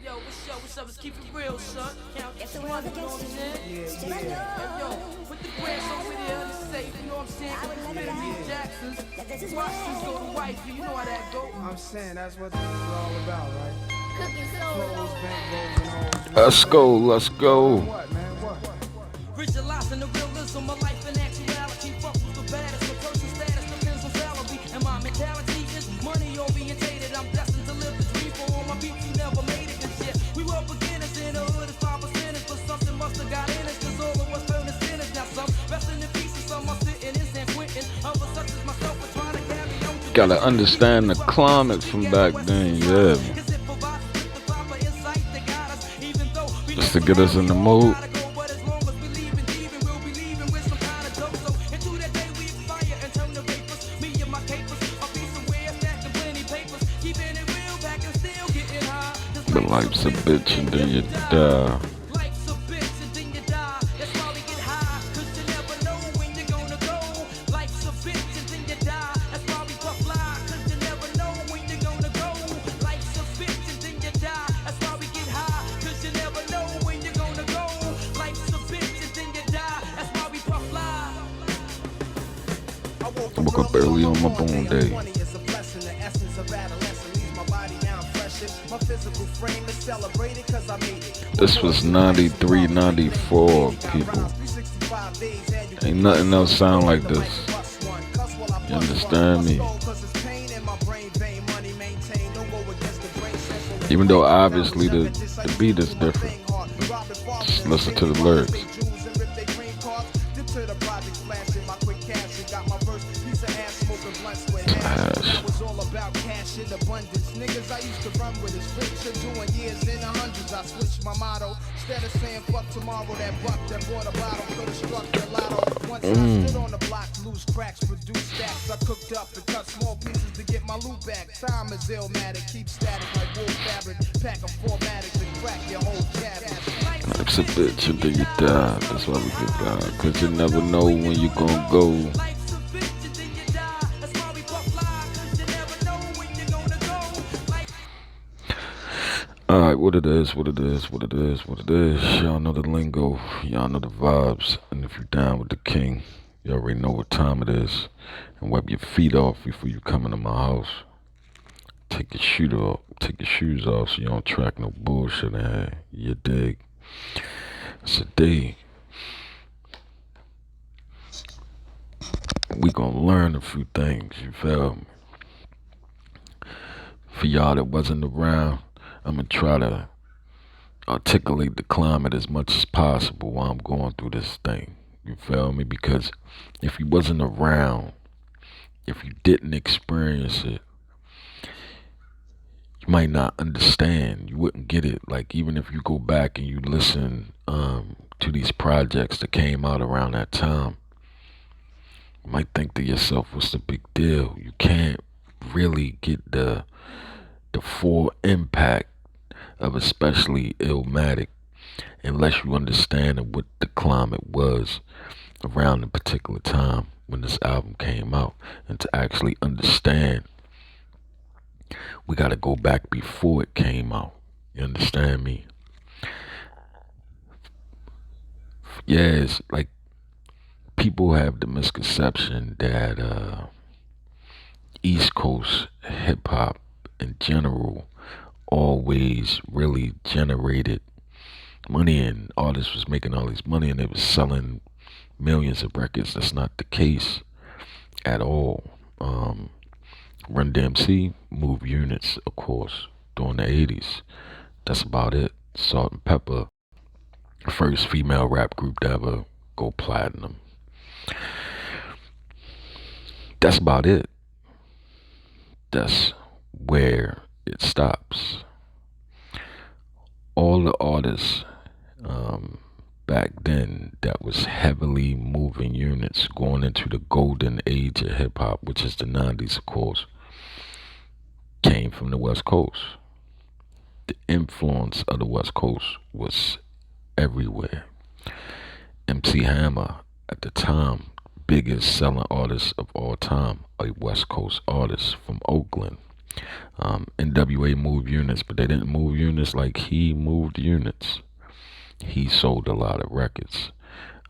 Yo, what's up? Let's keep it real, son. Count If this the world money, you know against what I'm me, saying? still I Hey, yo, know put the grass over there, it's safe, you know what I'm saying? I Cause would it's never Bentley lie. Jackson's. That this is Watch shoes go to way. wifey, you know how that go. I'm saying that's what this is all about, right? Cooking Clothes, soul. bankrolls, and hoes. You know what I'm Let's go, saying? let's Word go. what, man? What? Visualizing the realism of life and actuality. Fuck who's the baddest, the person status depends on salary. And my mentality is money orientated. I'm destined to live the dream for all my peeps who never made it. And shit, we were beginners in the hood as 5%ers, but something must have got in us. Cause all of us turned to sinners. Now some resting in peace and some are sitting in San Quentin. Others such as myself are trying to carry on. Gotta understand the climate from back then, yeah. Just to get us in the mood. But life's a bitch and then you die. Life's a bitch and then you die. That's why we get high, cause you never know when you're gonna go. Life's a bitch and then you die. That's why we puff fly, cause you never know when you're gonna go. Life's a bitch and then you die. That's why we get high, cause you never know when you're gonna go. Life's a bitch and then you die. That's why we puff fly. I I woke up early on my born day. It's a blessing, the essence of adolescence leaves my body now freshened. My physical frame is celebrated cause I made it. This was 93, 94, people. Ain't nothing else sound like this. You understand me? Even though obviously the beat is different. Just listen to the lyrics. Hash. Niggas I used to run with is rich and doing years in the hundreds. I switched my motto. Instead of saying fuck tomorrow, that buck that bought a bottle could have struck the lotto. Once I stood on the block, loose cracks, produce stacks. I cooked up and cut small pieces to get my loot back. Time is illmatic, keep static like wool fabric. Pack a formatic to crack your whole cabinet. Life's a bitch until you die. That's why we get God. Cause you never know when you gonna go. Alright, what it is. Y'all know the lingo. Y'all know the vibes. And if you're down with the king, you already know what time it is. And wipe your feet off before you come into my house. Take your shoes off so you don't track no bullshit in here. You dig? It's a day. We gonna learn a few things, you feel me? For y'all that wasn't around, I'm gonna try to articulate the climate as much as possible while I'm going through this thing. You feel me? Because if you wasn't around, if you didn't experience it, you might not understand. You wouldn't get it. Like even if you go back and you listen to these projects that came out around that time, you might think to yourself, what's the big deal? You can't really get the full impact of especially Illmatic unless you understand what the climate was around the particular time when this album came out. And to actually understand, we got to go back before it came out. You understand me? Yes, like people have the misconception that East Coast hip hop in general always really generated money and artists was making all this money and they was selling millions of records. That's not the case at all. Run DMC moved units, of course, during the 80s. That's about it. Salt and Pepper, first female rap group to ever go platinum. That's about it. That's where it stops. All the artists back then that was heavily moving units going into the golden age of hip hop, which is the 90s, of course, came from the West Coast. The influence of the West Coast was everywhere. MC Hammer, at the time, biggest selling artist of all time, a West Coast artist from Oakland. NWA moved units, but they didn't move units like he moved units. He sold a lot of records.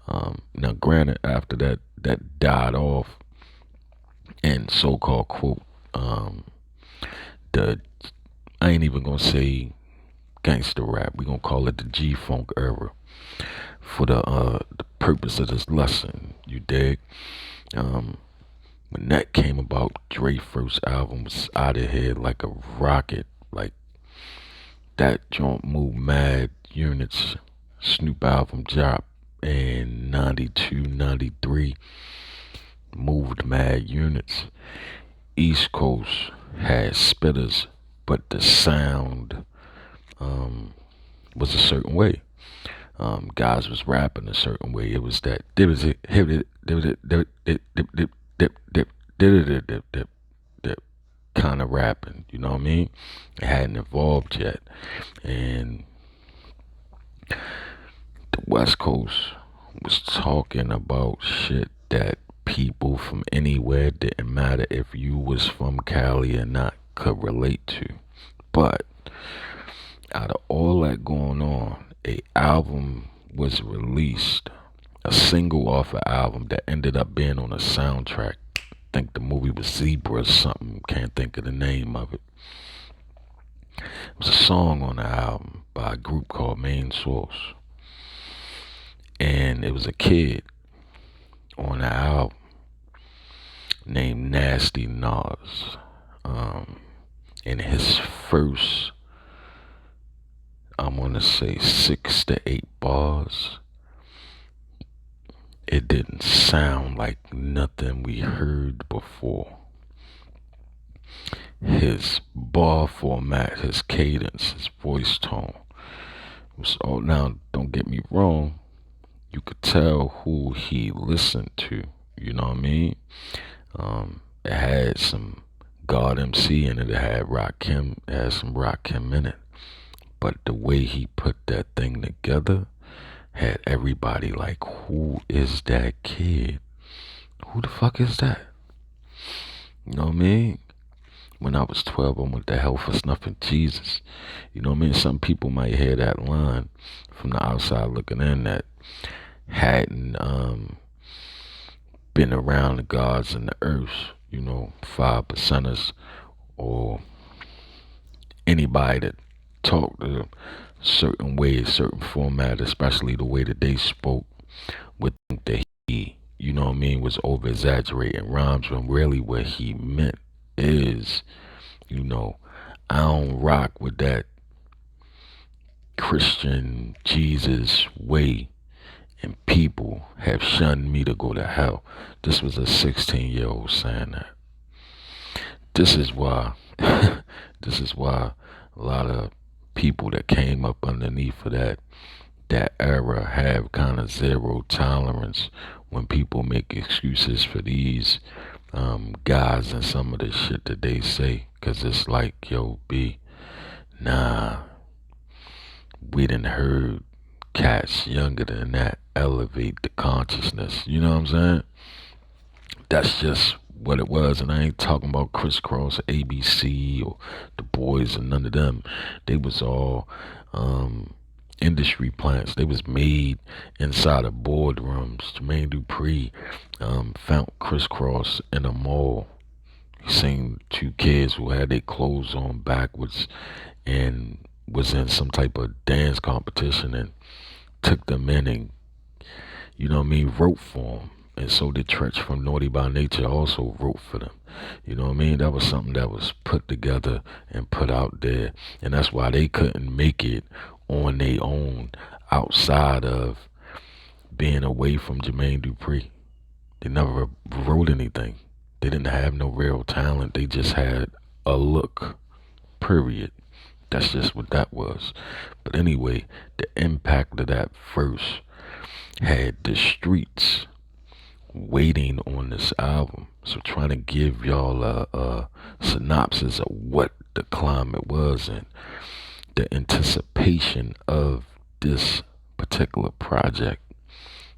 Now, granted, after that died off, and so-called quote, the I ain't even gonna say gangster rap. We gonna call it the G-Funk era for the purpose of this lesson. You dig? When that came about, Dre's first album was out of here like a rocket. Like that joint moved mad units. Snoop album dropped in 92, 93, moved mad units. East Coast had spitters, but the sound was a certain way. Guys was rapping a certain way. It was that there was it kind of rapping. You know what I mean? It hadn't evolved yet, and the West Coast was talking about shit that people from anywhere, didn't matter if you was from Cali or not, could relate to. But out of all that going on, a album was released, a single off an album that ended up being on a soundtrack. I think the movie was Zebra or something, can't think of the name of it. It was a song on the album by a group called Main Source. And it was a kid on the album named Nasty Nas. And his first, I'm gonna say 6 to 8 bars, it didn't sound like nothing we heard before. His bar format, his cadence, his voice tone was all. Now, don't get me wrong, you could tell who he listened to. You know what I mean? It had some God MC in it. It had Rakim. It had some Rakim in it. But the way he put that thing together had everybody like, who is that kid? Who the fuck is that? You know what I mean? When I was 12, I went to hell for snuffing Jesus. You know what I mean? Some people might hear that line from the outside looking in that hadn't been around the gods and the earth, 5%ers, or anybody that talked a certain way, certain format, especially the way that they spoke, would think that he, was over exaggerating rhymes, when really what he meant is, I don't rock with that Christian Jesus way, and people have shunned me to go to hell. This was a 16-year-old saying that. This is why a lot of people that came up underneath of that era have kind of zero tolerance when people make excuses for these guys and some of the shit that they say, because it's like, yo, B, nah, we done heard cats younger than that elevate the consciousness. You know what I'm saying? That's just what it was. And I ain't talking about Crisscross or ABC or the boys and none of them. They was all industry plants. They was made inside of boardrooms. Jermaine Dupri found Crisscross in a mall. He seen 2 kids who had their clothes on backwards and was in some type of dance competition, and took them in and, wrote for them. And so did Tretch from Naughty by Nature, also wrote for them. You know what I mean? That was something that was put together and put out there. And that's why they couldn't make it on their own outside of being away from Jermaine Dupri. They never wrote anything. They didn't have no real talent. They just had a look, period. That's just what that was. But anyway, the impact of that verse had the streets waiting on this album. So trying to give y'all a synopsis of what the climate was and the anticipation of this particular project.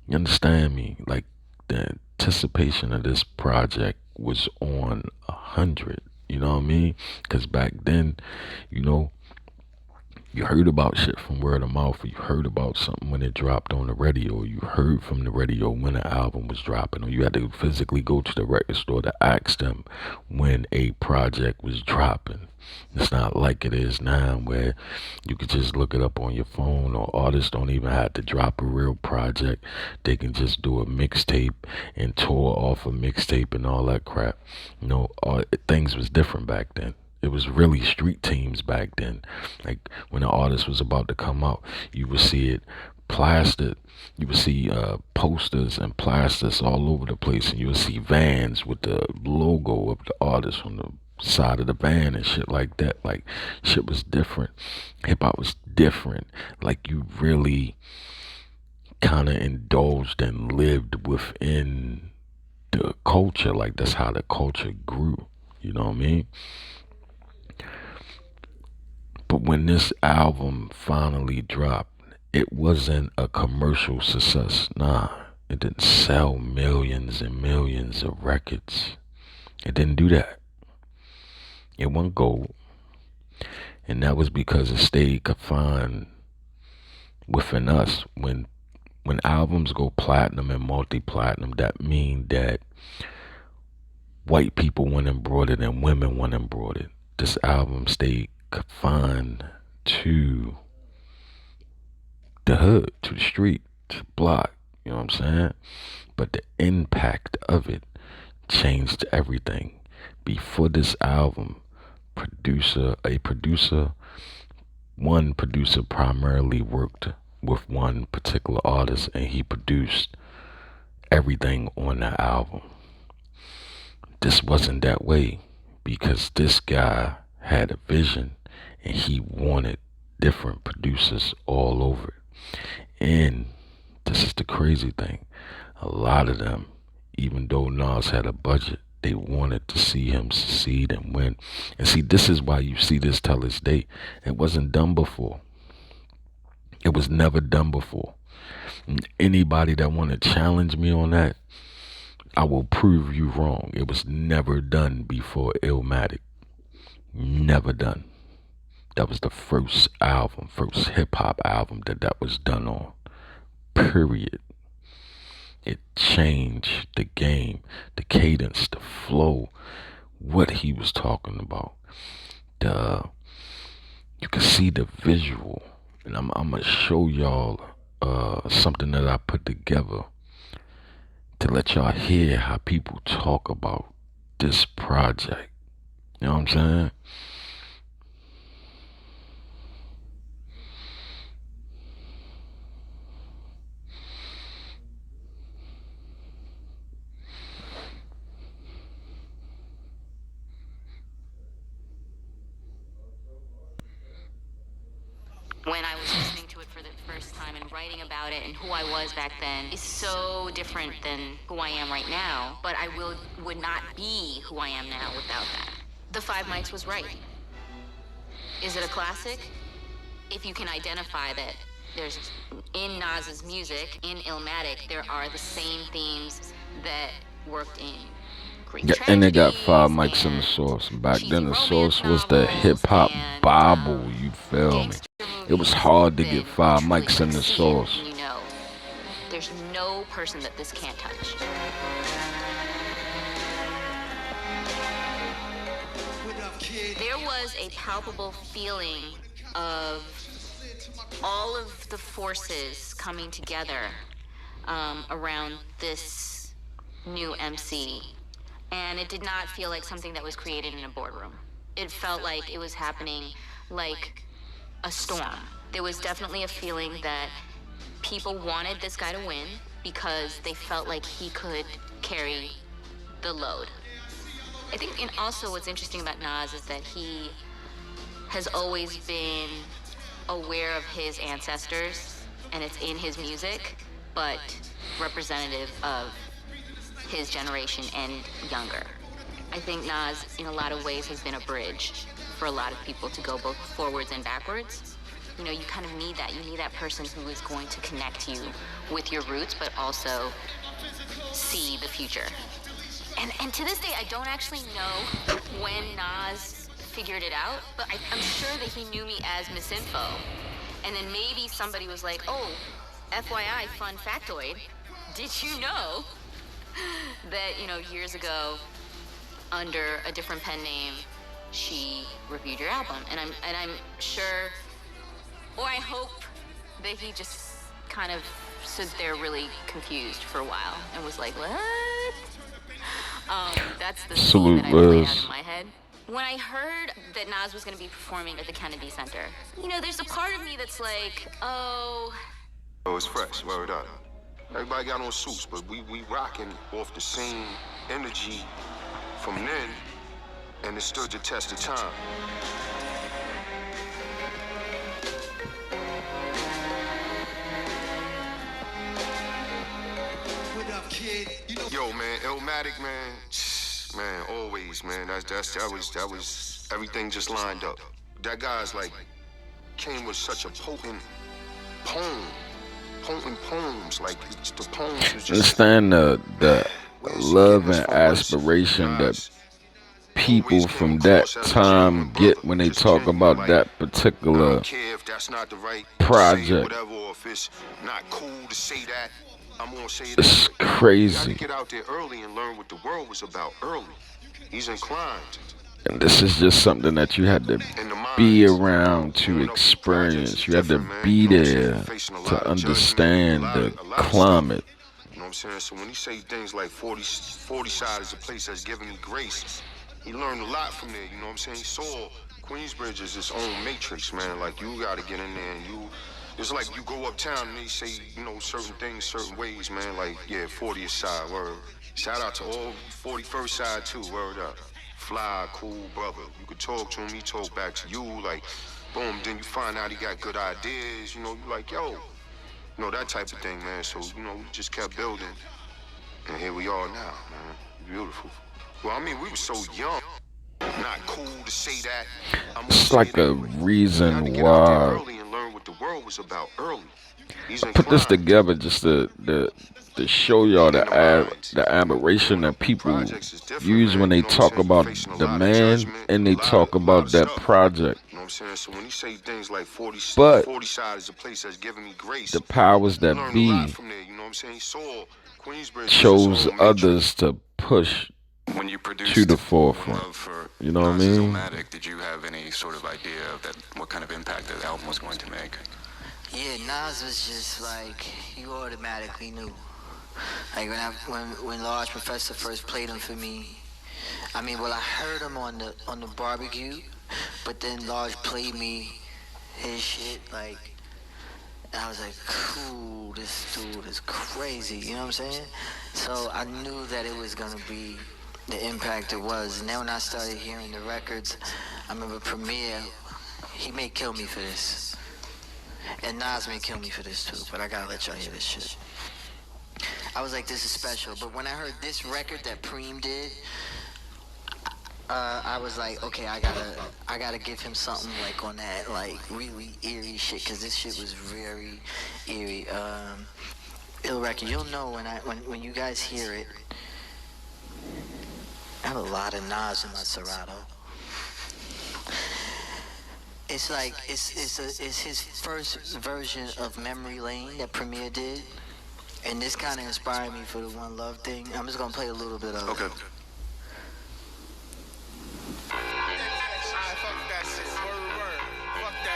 You understand me? Like, the anticipation of this project was on 100. You know what I mean? Because back then, you know, you heard about shit from word of mouth, or you heard about something when it dropped on the radio, or you heard from the radio when an album was dropping, or you had to physically go to the record store to ask them when a project was dropping. It's not like it is now where you could just look it up on your phone, or artists don't even have to drop a real project. They can just do a mixtape and tour off a mixtape and all that crap. You know, things was different back then. It was really street teams back then. Like when an artist was about to come out, you would see it plastered. You would see posters and plasters all over the place, and you would see vans with the logo of the artist on the side of the van and shit like that. Like shit was different. Hip hop was different. Like you really kind of indulged and lived within the culture. Like that's how the culture grew. You know what I mean? But when this album finally dropped, it wasn't a commercial success. Nah, it didn't sell millions and millions of records. It didn't do that. It went gold. And that was because it stayed confined within us. When albums go platinum and multi-platinum, that means that white people went and brought it and women went and brought it. This album stayed confined to the hood, to the street, to the block. You know what I'm saying? But the impact of it changed everything. Before this album, one producer primarily worked with one particular artist, and he produced everything on the album. This wasn't that way, because this guy had a vision and he wanted different producers all over it. And this is the crazy thing. A lot of them, even though Nas had a budget, they wanted to see him succeed and win. And see, this is why you see this till this day. It wasn't done before. It was never done before. And anybody that want to challenge me on that, I will prove you wrong. It was never done before Illmatic. Never done. That was the first album, first hip-hop album that was done on. Period. It changed the game, the cadence, the flow, what he was talking about. You can see the visual. And I'm going to show y'all something that I put together to let y'all hear how people talk about this project. You know what I'm saying? When I was listening to it for the first time and writing about it and who I was back then is so different than who I am right now, but I would not be who I am now without that. The Five Mics was right. Is it a classic? If you can identify that there's, in Nas's music, in Illmatic, there are the same themes that worked in Greek Yeah, and they got tragedies 5 mics in the and source. Back cheesy then, the romance source was the novels hip-hop and, Bible, you feel me? gangster It was movies hard to that get 5 truly mics in the see it source. and you know, there's no person that this can't touch. There was a palpable feeling of all of the forces coming together around this new MC. And it did not feel like something that was created in a boardroom. It felt like it was happening like a storm. There was definitely a feeling that people wanted this guy to win because they felt like he could carry the load. I think, and also what's interesting about Nas is that he has always been aware of his ancestors, and it's in his music, but representative of his generation and younger. I think Nas, in a lot of ways, has been a bridge for a lot of people to go both forwards and backwards. You know, you kind of need that. You need that person who is going to connect you with your roots, but also see the future. And to this day, I don't actually know when Nas figured it out, but I'm sure that he knew me as Miss Info. And then maybe somebody was like, oh, FYI, fun factoid, did you know that, years ago, under a different pen name, she reviewed your album? And I'm sure, or I hope that he just kind of stood there really confused for a while and was like, what? That's the scene that I played out in my head. When I heard that Nas was going to be performing at the Kennedy Center, there's a part of me that's like, oh, it's fresh, word up. Everybody got on suits, but we rocking off the same energy from then, and it stood the test of time. What up, kid? Yo, man, Illmatic, man, always, man. That was everything just lined up. That guy's like came with such a potent poems. Like the poems was just Understand the love and aspiration that people from that time get when they talk about that particular project. It's crazy. Get out there early and learn what the world was about early. He's inclined. And this is just something that you had to be around to experience. You had to be there to understand the climate. You know what I'm saying? So when he say things like 40 side is a place that's giving me grace, he learned a lot from there. You know what I'm saying? He saw Queensbridge as its own matrix, man. Like, you got to get in there and it's like you go uptown and they say, certain things, certain ways, man. Like, yeah, 40th side, word. Shout out to all 41st side, too, word up. Fly, cool brother. You could talk to him, he talk back to you, like, boom. Then you find out he got good ideas, you like, yo. That type of thing, man. So, we just kept building. And here we are now, man. Beautiful. Well, I mean, we were so young. Not cool to say that. It's like a reason why I put this together just to show y'all the admiration that people use when they talk about the man and they talk about that project. But the powers that be chose others to push when you produced to the forefront. You know what I mean? Illmatic, did you have any sort of idea of what kind of impact the album was going to make? Yeah, Nas was just like, you automatically knew. Like when Large Professor first played him for me, I heard him on the barbecue, but then Large played me his shit, like, and I was like, cool, this dude is crazy, you know what I'm saying? So I knew that it was gonna be the impact it was. And then when I started hearing the records, I remember Premier, he may kill me for this. And Nas may kill me for this too, but I gotta let y'all hear this shit. I was like, this is special. But when I heard this record that Preem did, I was like, okay, I gotta give him something like on that, like really eerie shit, cause this shit was very eerie. Ill record, you'll know when you guys hear it. I have a lot of Nas in my Serato. It's like it's his first version of Memory Lane that Premier did, and this kind of inspired me for the One Love thing. I'm just gonna play a little bit of it. Okay.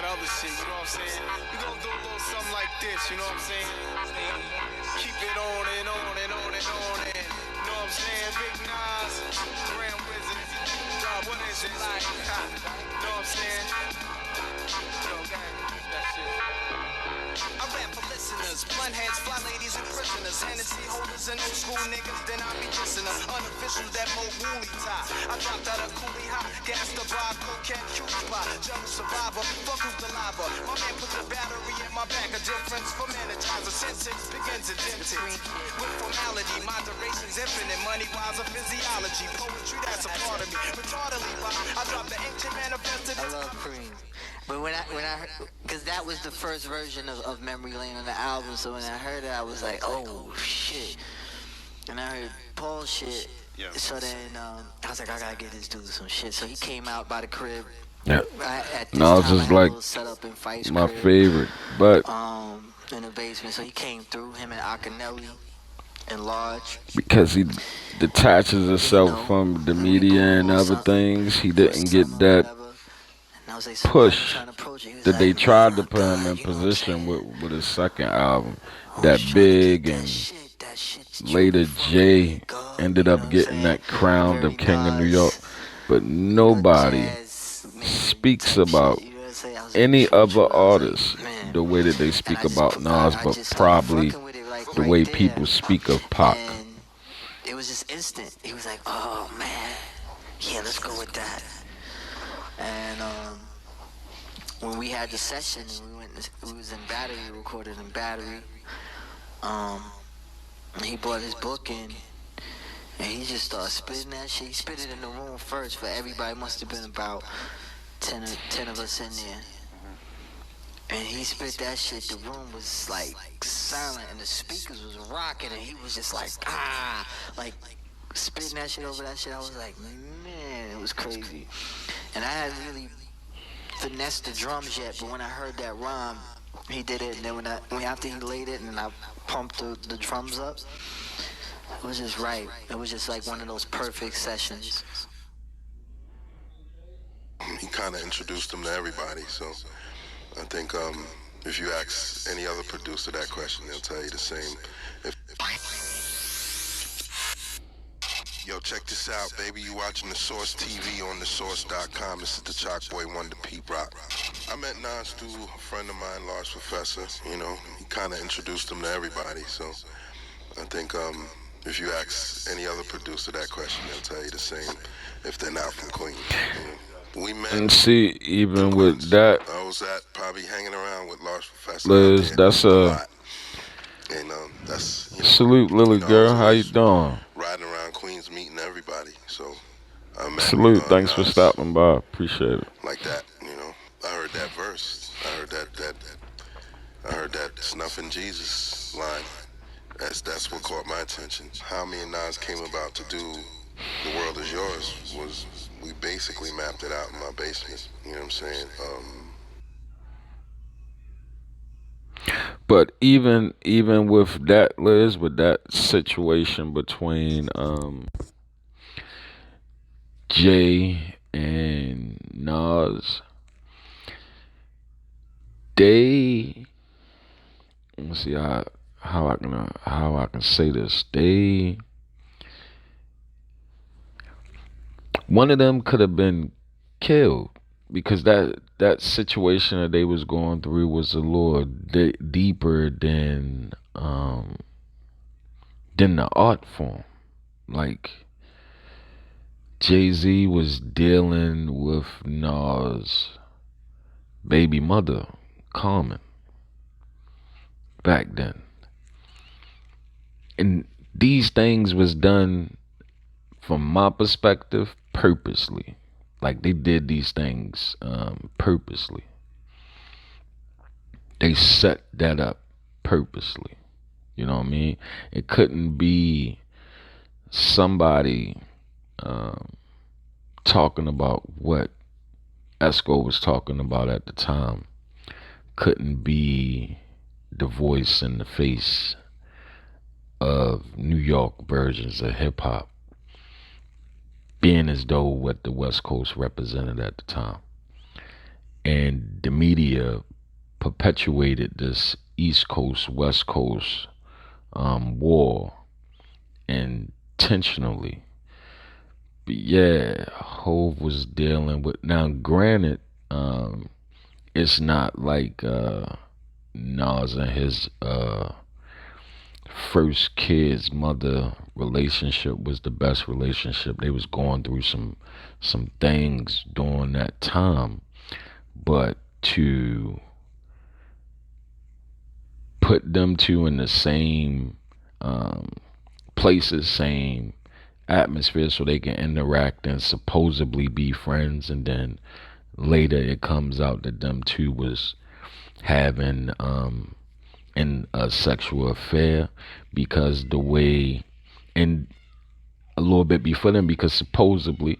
Other shit, you know what I'm saying? We gon' do a little something like this, you know what I'm saying? Keep it on and on and on and on and, you know what I'm saying? Big Nas, Grand Wizard, God, what is it like? You know what I'm saying? Yo, gang, that shit. I rap for listeners, blunt heads, fly ladies, and prisoners, Hennessy holders and old school niggas, then I be dissing them. Unofficial, that mo woolly tie. I dropped out of coolie hot, gas the bar, cocaine, cute spot, jungle survivor, fuck who's the lava. My man put the battery in my back, a difference for manitizer. Since it begins to dent it. With formality, moderation's infinite, money wise of physiology. Poetry, that's a part of me. Retardedly, I dropped the ancient manifested. I love Cream. But when I because that was the first version of Memory Lane on the album, so when I heard it, I was like, oh shit. And I heard Paul shit, Yeah. So then I was like, I gotta get this dude some shit. So he came out by the crib. Yeah. At this Nas time, I is had a like little setup in Fife's my crib, favorite, but in the basement. So he came through, him and Akinelli and Large. because he detaches himself from the media and other things, he didn't get that And I was like, so why you push trying to approach it? He was that like, they man, tried to my put him God, in you know what I'm position saying? with his second album. I That was trying to Big get and that shit that later you fuck Jay with, God, ended you know up what I'm getting saying? that crown Very of King of New York. Nas, But nobody jazz, man, speaks type about shit, you know what I'm saying? I was like, any true, other true. I was artist like, man. the way that they And speak I just, about Nas, I but just started probably fucking with it, like, the right way there. people speak of Pac. And it was just instant. He was like, oh, man. Yeah, let's go with that. And when we had the session and we was in Battery, recorded in Battery, he brought his book in and he just started spitting that shit. He spit it in the room first for everybody. Must have been about 10 of us in there. And he spit that shit. The room was like silent and the speakers was rocking and he was just like, like spitting that shit over that shit. I was like, man, it was crazy. And I hadn't really finessed the drums yet, but when I heard that rhyme, he did it. And then after he laid it and I pumped the drums up, it was just right. It was just like one of those perfect sessions. He kind of introduced him to everybody, so I think if you ask any other producer that question, they'll tell you the same. Yo, check this out, baby. You watching The Source TV on thesource.com. This is the Chalk Boy Wonder Peep Rock. I met Nas through a friend of mine, Large Professor. You know, he kind of introduced him to everybody, so I think if you ask any other producer that question, they'll tell you the same if they're not from Queens. You know? We met. And see, even with that, I was probably hanging around with Large Professor. Liz, that's a lot. And that's salute, little girl. How you doing? Riding around Queens, meeting everybody. So I met Salute. Thanks for Nas stopping by. Appreciate it. like that. You know, I heard that verse. I heard that snuffing Jesus line. That's what caught my attention. How me and Nas came about to do The World Is Yours was we basically mapped it out in my basement. You know what I'm saying? But even with that, Liz, with that situation between Jay and Nas, they, let's see how I can say this. One of them could have been killed because that situation that they was going through was a little deeper than the art form. Like Jay-Z was dealing with Nas' baby mother, Carmen, back then. And these things was done, from my perspective, purposely. Like they did these things purposely. They set that up purposely. You know what I mean? It couldn't be somebody talking about what Esco was talking about at the time. Couldn't be the voice and the face of New York versions of hip hop, being as though what the West Coast represented at the time. And the media perpetuated this East Coast, West Coast war intentionally. But yeah, Hov was dealing with, now granted, it's not like Nas and his first kid's mother relationship was the best relationship. They was going through some things during that time, but to put them two in the same places, same atmosphere, so they can interact and supposedly be friends, and then later it comes out that them two was having in a sexual affair, because the way, and a little bit before them, because supposedly,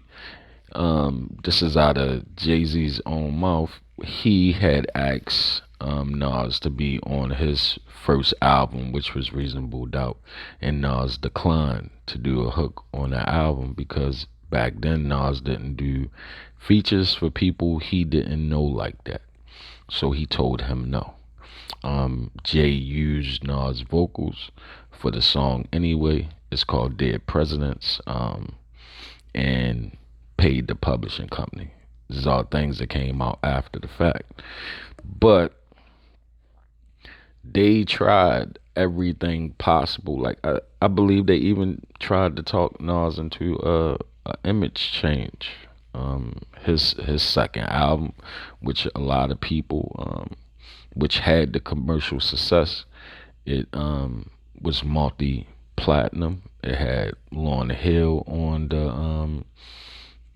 this is out of Jay-Z's own mouth, he had asked Nas to be on his first album, which was Reasonable Doubt, and Nas declined to do a hook on that album because back then Nas didn't do features for people he didn't know like that. So he told him no. Jay used Nas vocals for the song anyway. It's called Dead Presidents, and paid the publishing company. This is all things that came out after the fact. But they tried everything possible. Like I believe they even tried to talk Nas into a image change. His second album, which a lot of people, which had the commercial success, it was multi-platinum. It had Lauryn Hill on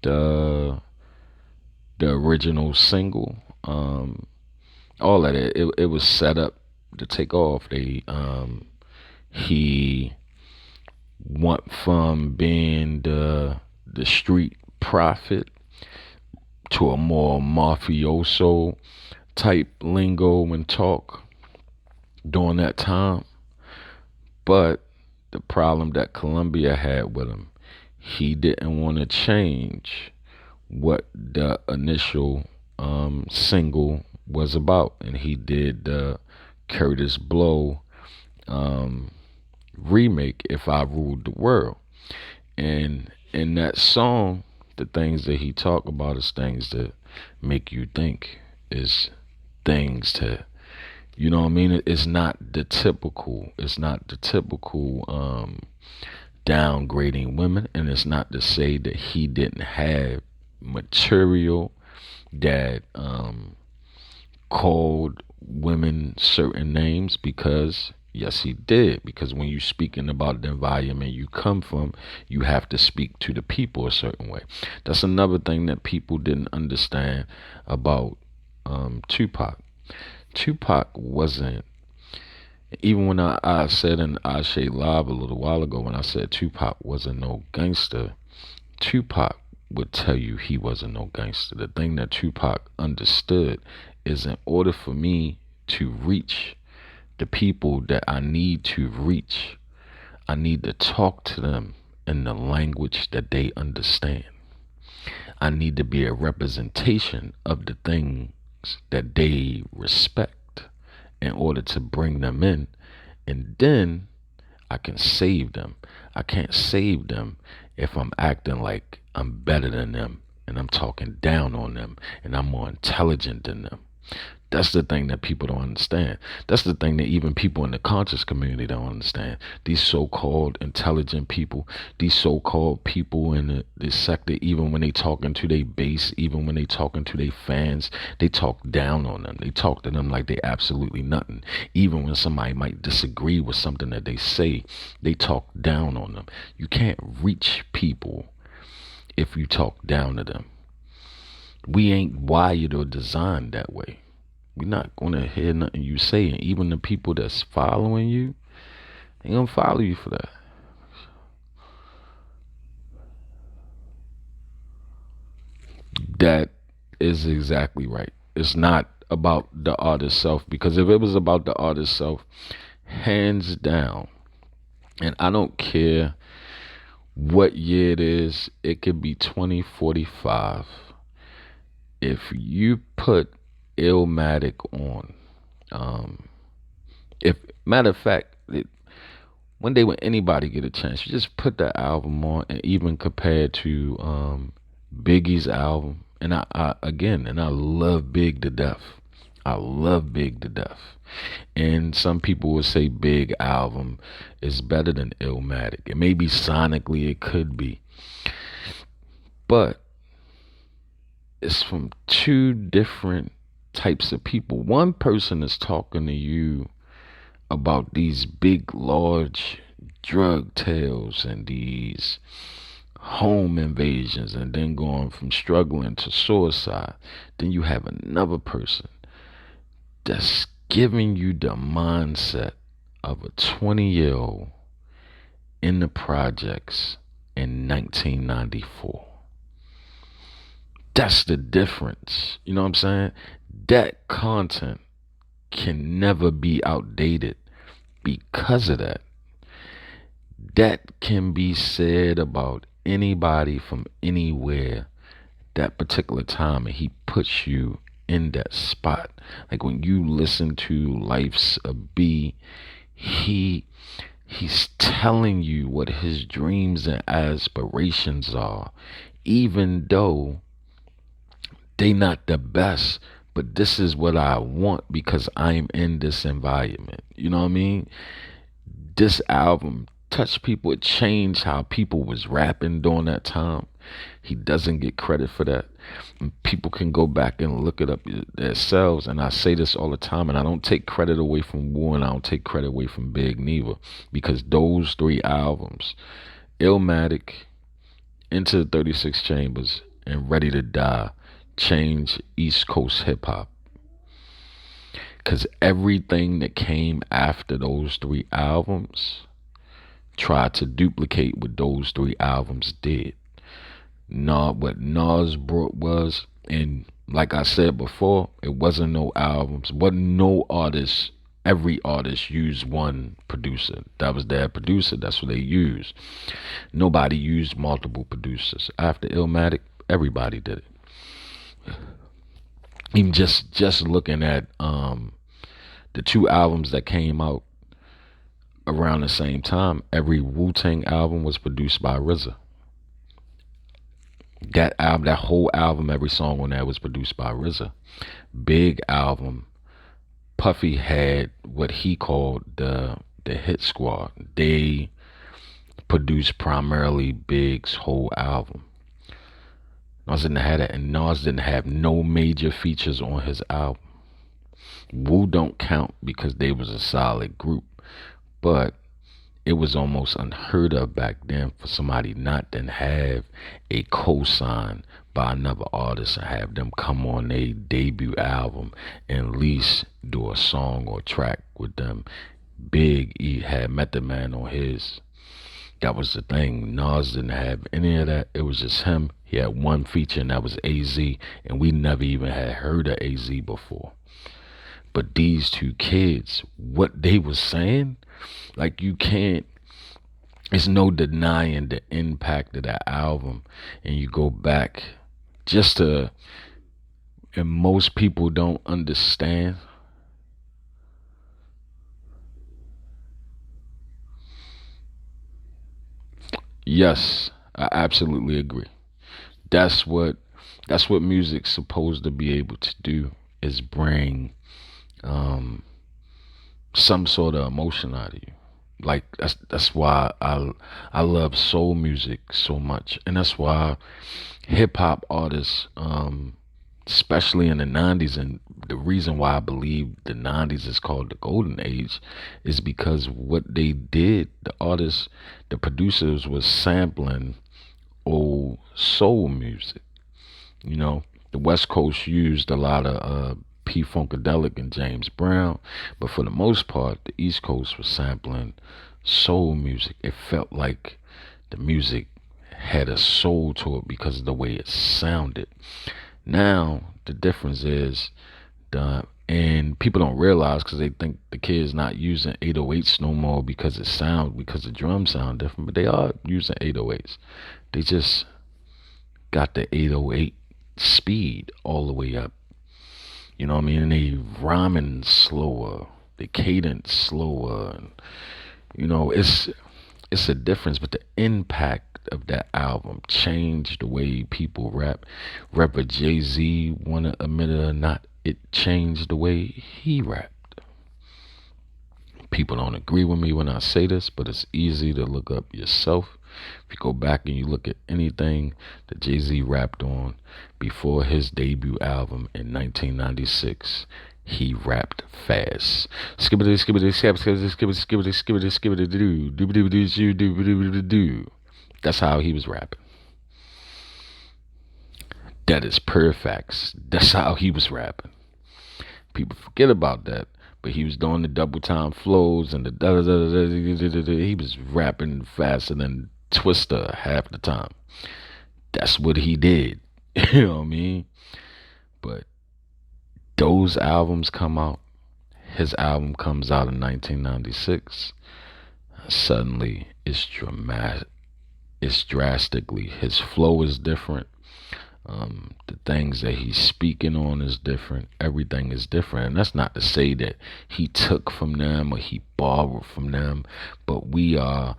the original single. All of it. It was set up to take off. He went from being the street prophet to a more mafioso type lingo and talk during that time. But the problem that Columbia had with him, he didn't want to change what the initial single was about, and he did the Curtis Blow remake, If I Ruled the World. And in that song, the things that he talk about is things that make you think, is things to, you know what I mean? It's not the typical downgrading women, and it's not to say that he didn't have material that called women certain names, because yes, he did. Because when you're speaking about the environment you come from, you have to speak to the people a certain way. That's another thing that people didn't understand about Tupac. Tupac wasn't, even when I said in Ashe Live a little while ago, when I said Tupac wasn't no gangster, Tupac would tell you he wasn't no gangster. The thing that Tupac understood is, in order for me to reach the people that I need to reach, I need to talk to them in the language that they understand. I need to be a representation of the things that they respect in order to bring them in, and then I can save them. I can't save them if I'm acting like I'm better than them and I'm talking down on them and I'm more intelligent than them. That's the thing that people don't understand. That's the thing that even people in the conscious community don't understand. These so-called intelligent people, these so-called people in this sector, even when they talking to their base, even when they talking to their fans, they talk down on them. They talk to them like they absolutely nothing. Even when somebody might disagree with something that they say, they talk down on them. You can't reach people if you talk down to them. We ain't wired or designed that way. We're not going to hear nothing you say. And even the people that's following you, they going to follow you for that. That is exactly right. It's not about the artist self, because if it was about the artist self, hands down, and I don't care what year it is, it could be 2045. If you put Illmatic on, if matter of fact, one day when anybody get a chance, you just put that album on, and even compare to Biggie's album. And I love Big to death. I love Big to death. And some people would say Big album is better than Illmatic. And maybe sonically it could be, but it's from two different types of people. One person is talking to you about these big, large drug tales and these home invasions, and then going from struggling to suicide. Then you have another person that's giving you the mindset of a 20-year-old in the projects in 1994. That's the difference. You know what I'm saying? That content can never be outdated because of that. That can be said about anybody from anywhere that particular time, and he puts you in that spot. Like when you listen to Life's a B, he's telling you what his dreams and aspirations are, even though they not the best, but this is what I want because I'm in this environment. You know what I mean? This album touched people. It changed how people was rapping during that time. He doesn't get credit for that. And people can go back and look it up themselves. And I say this all the time, and I don't take credit away from Wu, and I don't take credit away from Big neither, because those 3 albums, Illmatic, Into the 36 Chambers, and Ready to Die, changed East Coast hip hop. Because everything that came after those 3 albums tried to duplicate what those 3 albums did. What Nas brought was, and like I said before, it wasn't no albums, wasn't no artist. Every artist used one producer. That was their producer. That's what they used. Nobody used multiple producers. After Illmatic, everybody did it. Even just looking at the 2 albums that came out around the same time, every Wu-Tang album was produced by RZA. That whole album, every song on that was produced by RZA. Big album, Puffy had what he called the Hit Squad. They produced primarily Big's whole album. Nas didn't have that, and Nas didn't have no major features on his album. Wu don't count because they was a solid group, but it was almost unheard of back then for somebody not to have a cosign by another artist and have them come on their debut album and at least do a song or track with them. Big E had Method Man on his. That was the thing. Nas didn't have any of that. It was just him. He had one feature, and that was AZ, and we never even had heard of AZ before. But these 2 kids, what they was saying, like, you can't, it's no denying the impact of that album. And you go back just to, and most people don't understand. Yes, I absolutely agree. That's what music's supposed to be able to do, is bring some sort of emotion out of you. Like that's why I love soul music so much, and that's why hip hop artists, especially in the 90s, and the reason why I believe the 90s is called the golden age is because what they did, the artists, the producers, was sampling old soul music. You know, the West Coast used a lot of P Funkadelic and James Brown, but for the most part, the East Coast was sampling soul music. It felt like the music had a soul to it because of the way it sounded. Now the difference is, and people don't realize because they think the kids not using 808s no more because the drums sound different, but they are using 808s. They just got the 808 speed all the way up. You know what I mean? And they rhyming slower, the cadence slower, and you know, it's a difference. But the impact of that album changed the way people rap. Rapper Jay-Z, wanna admit it or not, it changed the way he rapped. People don't agree with me when I say this, but it's easy to look up yourself. If you go back and you look at anything that Jay-Z rapped on before his debut album in 1996, he rapped fast. Skibbity, skibbity, skibbity, skibbity, skibbity, skibbity, skibbity, doo, doobity, doo, doobity, doo. That's how he was rapping. That is pure facts. That's how he was rapping. People forget about that. But he was doing the double time flows and the he was rapping faster than Twister half the time. That's what he did. You know what I mean? But those albums come out. His album comes out in 1996. Suddenly, it's dramatic. It's drastically. His flow is different. The things that he's speaking on is different. Everything is different. And that's not to say that he took from them or he borrowed from them. But we are,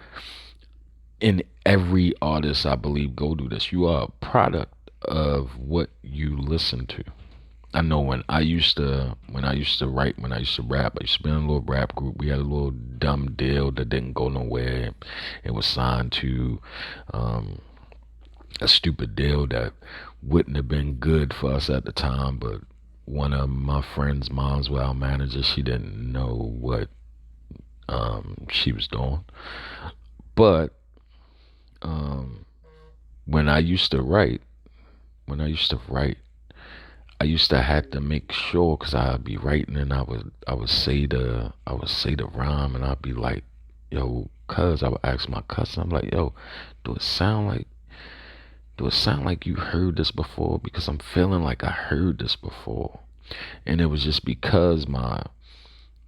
in every artist, I believe, go do this. You are a product of what you listen to. I know when I used to write, when I used to rap, I used to be in a little rap group. We had a little dumb deal that didn't go nowhere. It was signed to a stupid deal that wouldn't have been good for us at the time, but one of my friend's moms was our manager. She didn't know what she was doing. But when I used to write, I used to have to make sure, because I'd be writing and I would say the rhyme, and I'd be like, yo, cuz I would ask my cousin, I'm like, yo, do it sound like you heard this before? Because I'm feeling like I heard this before. And it was just because my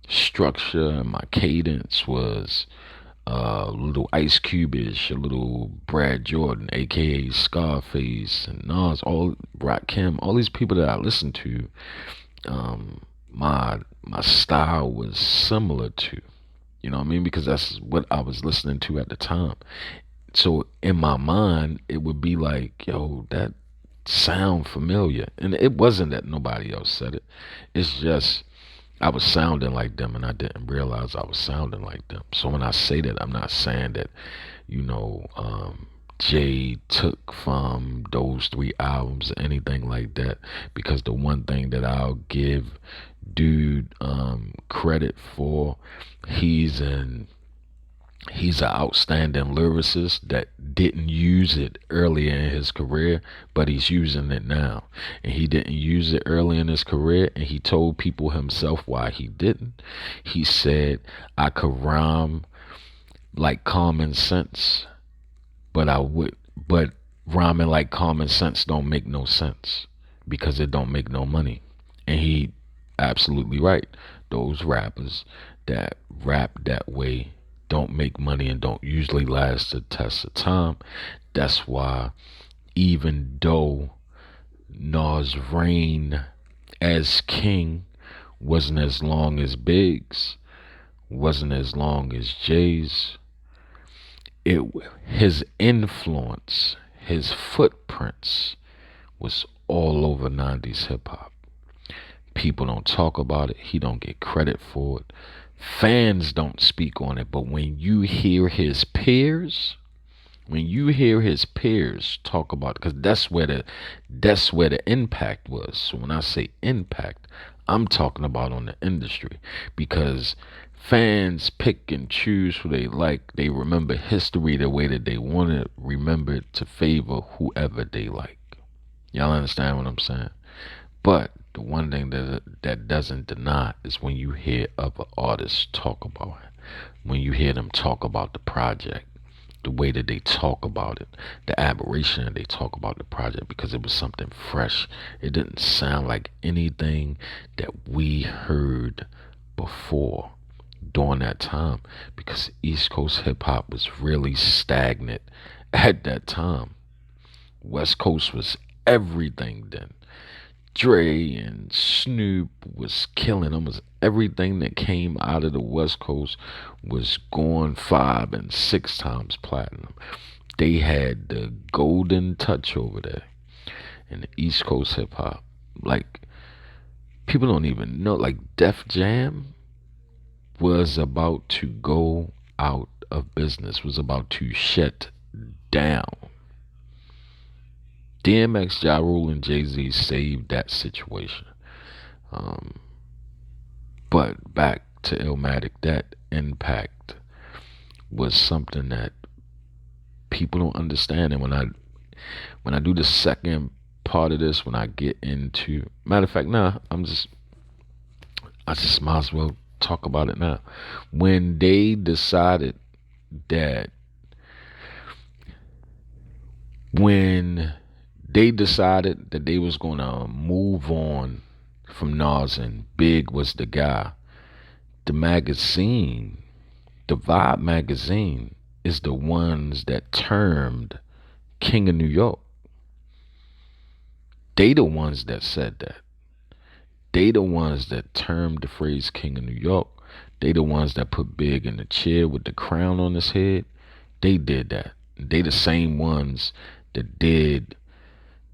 structure and my cadence was a little Ice Cube-ish, a little Brad Jordan, aka Scarface, and Nas, all Rakim, all these people that I listened to, my style was similar to, you know what I mean? Because that's what I was listening to at the time. So in my mind, it would be like, yo, that sound familiar. And it wasn't that nobody else said it. It's just I was sounding like them, and I didn't realize I was sounding like them. So when I say that, I'm not saying that, you know, Jay took from those 3 albums or anything like that. Because the one thing that I'll give dude credit for, he's an outstanding lyricist that didn't use it earlier in his career, but he's using it now. And he didn't use it early in his career, and he told people himself why he didn't. He said, I could rhyme like common sense, but rhyming like common sense don't make no sense because it don't make no money. And he absolutely right. Those rappers that rap that way don't make money and don't usually last the test of time. That's why even though Nas' reign as king wasn't as long as Big's, wasn't as long as Jay's, his influence, his footprints was all over 90s hip-hop. People don't talk about it. He don't get credit for it. Fans don't speak on it, but when you hear his peers talk about it, because that's where the impact was. So when I say impact, I'm talking about on the industry, because fans pick and choose who they like. They remember history the way that they want it remembered to favor whoever they like. Y'all understand what I'm saying? But the one thing that doesn't deny is when you hear other artists talk about it, when you hear them talk about the project, the way that they talk about it, the aberration that they talk about the project, because it was something fresh. It didn't sound like anything that we heard before during that time, because East Coast hip hop was really stagnant at that time. West Coast was everything then. Dre and Snoop was killing. Almost everything that came out of the West Coast was going 5 and 6 times platinum. They had the golden touch over there. And the East Coast hip hop, like, people don't even know, like, Def Jam was about to go out of business, was about to shut down. DMX, Ja Rule, and Jay-Z saved that situation. But back to Illmatic, that impact was something that people don't understand. And when I do the second part of this, when I get into, matter of fact, I just might as well talk about it now. When they decided that When they decided that they was gonna move on from Nas and Big was the guy, the magazine, the Vibe magazine, is the ones that termed King of New York. They the ones that said that. They the ones that termed the phrase King of New York. They the ones that put Big in the chair with the crown on his head. They did that. They the same ones that did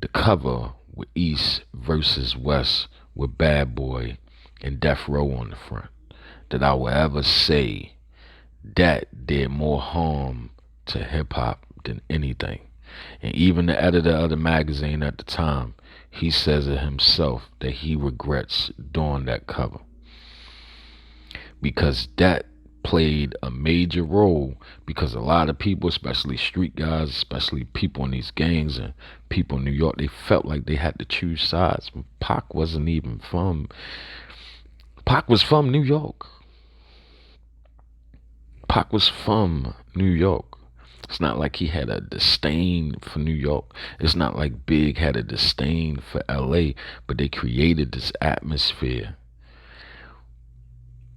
the cover with East versus West with Bad Boy and Death Row on the front. That I will ever say that did more harm to hip hop than anything. And even the editor of the magazine at the time, he says it himself that he regrets doing that cover. Because that played a major role, because a lot of people, especially street guys, especially people in these gangs and people in New York, they felt like they had to choose sides. Pac wasn't even from, Pac was from New York. Pac was from New York. It's not like he had a disdain for New York. It's not like Big had a disdain for LA, but they created this atmosphere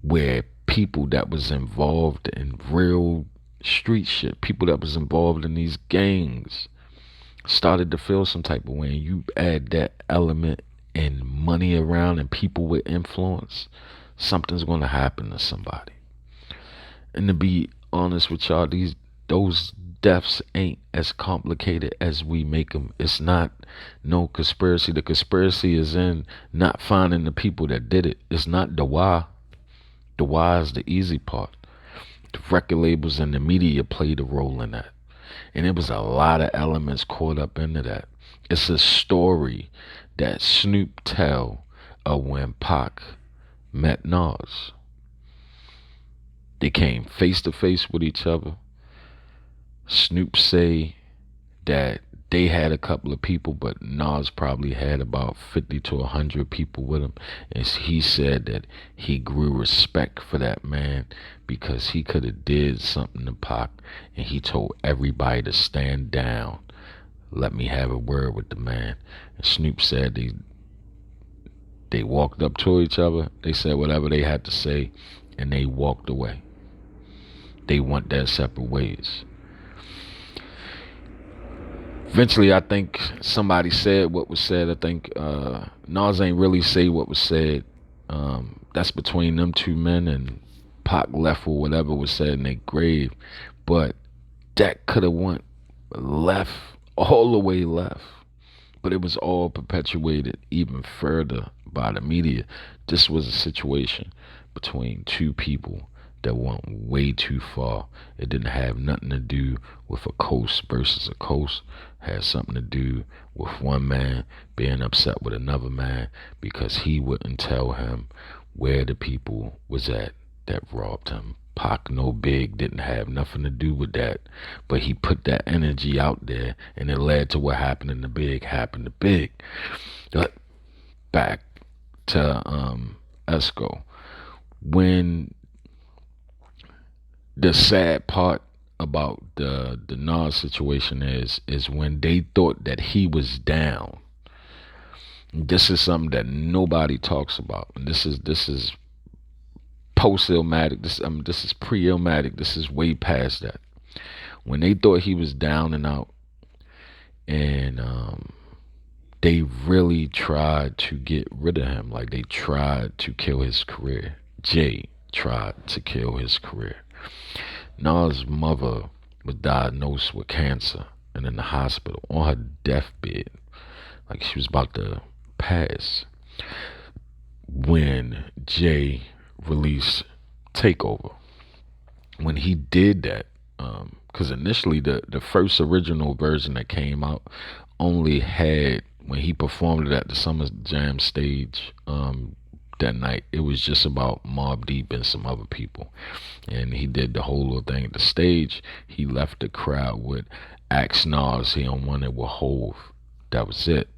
where people that was involved in real street shit, people that was involved in these gangs, started to feel some type of way. And you add that element and money around and people with influence, something's going to happen to somebody. And to be honest with y'all, those deaths ain't as complicated as we make them. It's not no conspiracy. The conspiracy is in not finding the people that did it. It's not the why. The why is the easy part. The record labels and the media played a role in that. And it was a lot of elements caught up into that. It's a story that Snoop tell of when Pac met Nas. They came face to face with each other. Snoop say that they had a couple of people, but Nas probably had about 50 to 100 people with him. And he said that he grew respect for that man because he could have did something to Pac, and he told everybody to stand down. Let me have a word with the man. And Snoop said they walked up to each other. They said whatever they had to say, and they walked away. They went their separate ways. Eventually, I think somebody said what was said. I think Nas ain't really say what was said. That's between them two men, and Pac left with whatever was said in their grave. But that could have went left, all the way left. But it was all perpetuated even further by the media. This was a situation between two people that went way too far. It didn't have nothing to do with a coast versus a coast. It had something to do with one man being upset with another man because he wouldn't tell him where the people was at that robbed him. Pac, no Big, didn't have nothing to do with that, but he put that energy out there, and it led to what happened in the Big happened to Big. But back to Esco. When the sad part about the Nas situation is when they thought that he was down. This is something that nobody talks about, and this is post Illmatic. This is pre Illmatic. This is way past that. When they thought he was down and out, and they really tried to get rid of him. Like they tried to kill his career. Jay tried to kill his career. Nas' mother was diagnosed with cancer and in the hospital on her deathbed, like she was about to pass, when Jay released Takeover. When he did that, because initially the first original version that came out only had, when he performed it at the Summer Jam stage that night, it was just about Mobb Deep and some other people, and he did the whole little thing at the stage. He left the crowd with Ask Nas, he don't want it with Hove. That was it.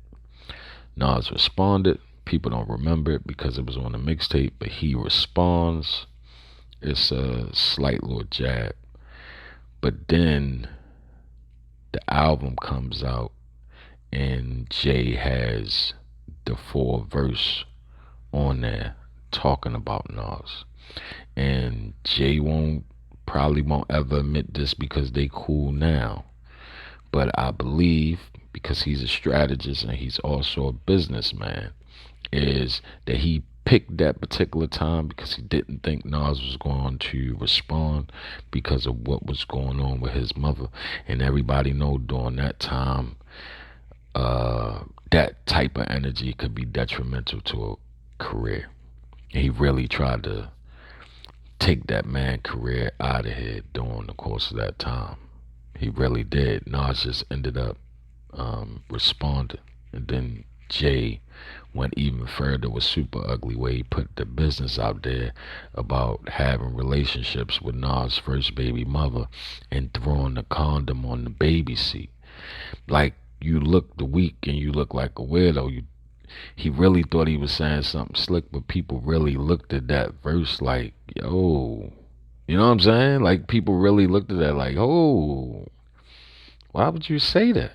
Nas responded. People don't remember it because it was on the mixtape, but he responds. It's a slight little jab, but then the album comes out and Jay has the full verse on there talking about Nas. And Jay probably won't ever admit this because they cool now. But I believe, because he's a strategist and he's also a businessman, is that he picked that particular time because he didn't think Nas was going to respond because of what was going on with his mother. And everybody know during that time, that type of energy could be detrimental to a career. And he really tried to take that man career out of here during the course of that time. He really did. Nas just ended up responding. And then Jay went even further with Super Ugly, where he put the business out there about having relationships with Nas' first baby mother and throwing the condom on the baby seat. Like, you look the weak and you look like a weirdo. He really thought he was saying something slick, but people really looked at that verse like, yo, you know what I'm saying? Like, people really looked at that like, oh, why would you say that?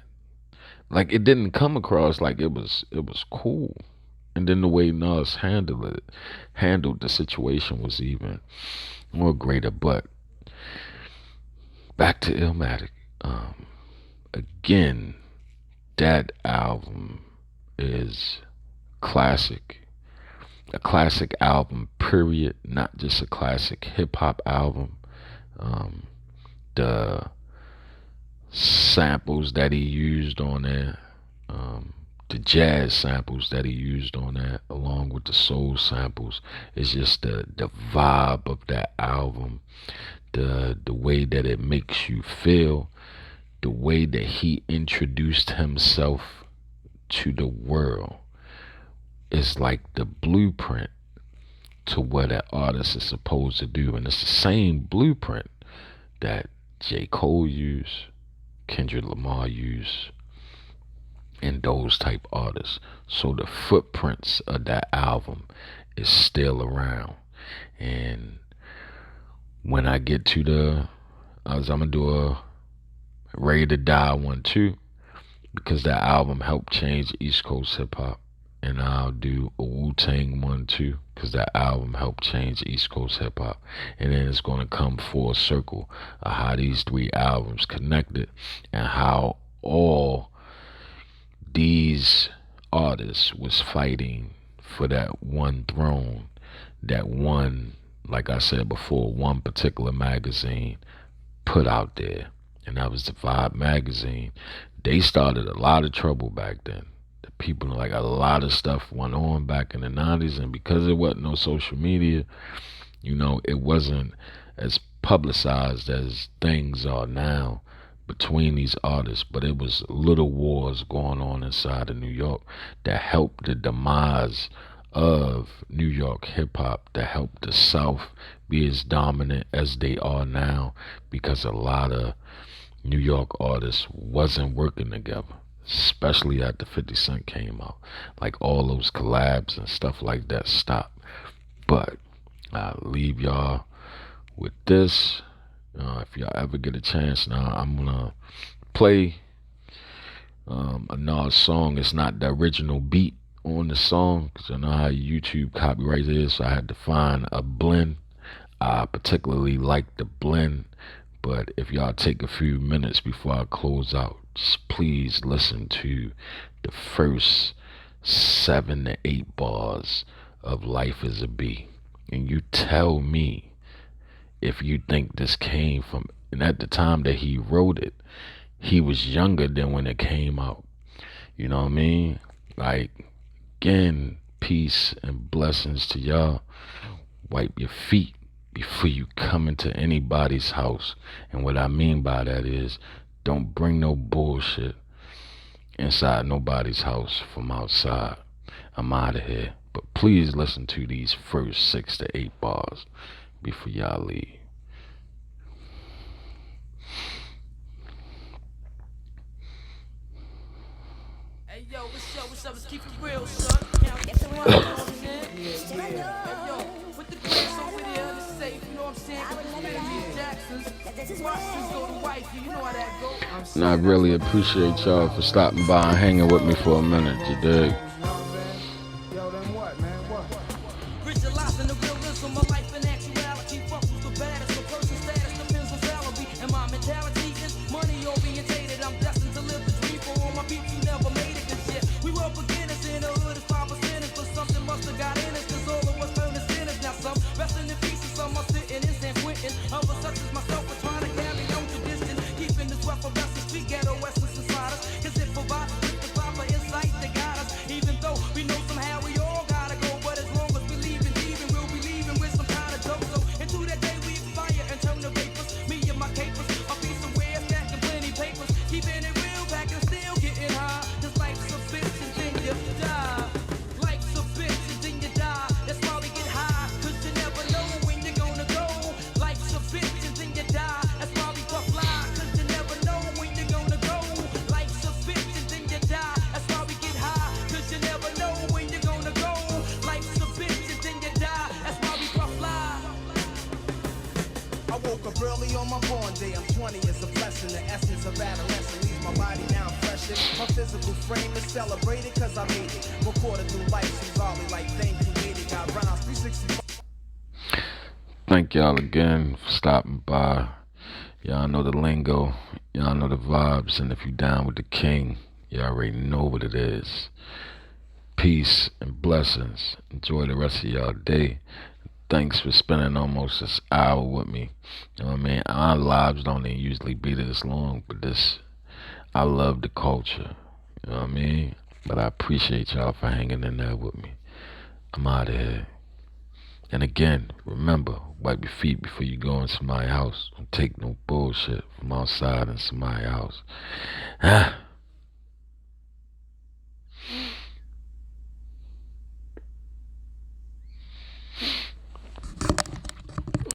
Like, it didn't come across like it was cool. And then the way Nas handled the situation was even more greater. But back to Illmatic. Again, that album is classic. A classic album, period. Not just a classic hip-hop album. The samples that he used on there, the jazz samples that he used on that, along with the soul samples, is just the vibe of that album, the way that it makes you feel, the way that he introduced himself to the world. Is like the blueprint to what an artist is supposed to do. And it's the same blueprint that J. Cole used, Kendrick Lamar used, and those type artists. So the footprints of that album is still around. And when I get to I'm gonna do a Ready to Die one too, because that album helped change East Coast hip hop. And I'll do a Wu-Tang one too, because that album helped change East Coast hip hop. And then it's going to come full circle of how these three albums connected and how all these artists was fighting for that one throne, that one, like I said before, one particular magazine put out there. And that was the Vibe magazine. They started a lot of trouble back then. People, like, a lot of stuff went on back in the 90s, and because there wasn't no social media, you know, it wasn't as publicized as things are now between these artists, but it was little wars going on inside of New York that helped the demise of New York hip-hop, that helped the South be as dominant as they are now, because a lot of New York artists wasn't working together. Especially after 50 Cent came out. Like, all those collabs and stuff like that stopped. But I'll leave y'all with this. If y'all ever get a chance, now I'm gonna play a Nas song. It's not the original beat on the song, because I know how YouTube copyright is, so I had to find a blend. I particularly like the blend. But if y'all take a few minutes before I close out, just please listen to the first 7 to 8 bars of Life is a Bee. And you tell me if you think this came from, and at the time that he wrote it, he was younger than when it came out. You know what I mean? Like, again, peace and blessings to y'all. Wipe your feet before you come into anybody's house. And what I mean by that is, don't bring no bullshit inside nobody's house from outside. I'm out of here. But please listen to these first 6 to 8 bars before y'all leave. Hey yo, what's up? Let's keep it real, son. Count it. Hey yo, with the grits over there, safe, you know what I'm saying? Jackson's, Washington's go to wife, you know how that go. And I really appreciate y'all for stopping by and hanging with me for a minute, you dig? Yo, then what, man? What? Visualizing the realism of life and actuality. Fuck who's the baddest, the person status depends on salary. And my mentality is money orientated. I'm destined to live the dream for all my people who never made it. Cause shit, we were beginners in the hood as 5%, but something must have got in us. Cause all of us turned to sinners. Now some resting in peace and some are sitting in San Quentin. Others such as myself are trying to carry on tradition, keeping this wealth of essence, street ghetto essence inside us. Cause it provides us with the proper insight that guide us. Even though we know somehow we all gotta go, but as long as we leaving, we'll be leaving with some kind of dope. So into that day we expire and turn the vapors. Me and my capers, I'll be somewhere stacking plenty papers, keeping it real, back and still getting high. Cause life's a bitch and then you die. Life's a bitch and then you die. That's why we get high, cause you never know when you're gonna go. Life's a bitch and then you die. That's why we go fly, cause you never know when you're gonna go. Life's a bitch and then you die. That's why we get high, cause you never know when you're gonna go. Life's a bitch and then you die. That's why we go fly. I woke up early on my born day. I'm 20, it's a blessing. The essence of adolescence leaves my body now fresh. My physical frame is celebrated cause I made it. Recorded through life, Suzali like thank you, lady. Got rhymes 365. Thank y'all again for stopping by. Y'all know the lingo. Y'all know the vibes. And if you down with the king, you already know what it is. Peace and blessings. Enjoy the rest of y'all day. Thanks for spending almost this hour with me. You know what I mean? Our lives don't usually be this long, but I love the culture. You know what I mean? But I appreciate y'all for hanging in there with me. I'm out of here. And again, remember, wipe your feet before you go in somebody's house. Don't take no bullshit from outside in somebody's house.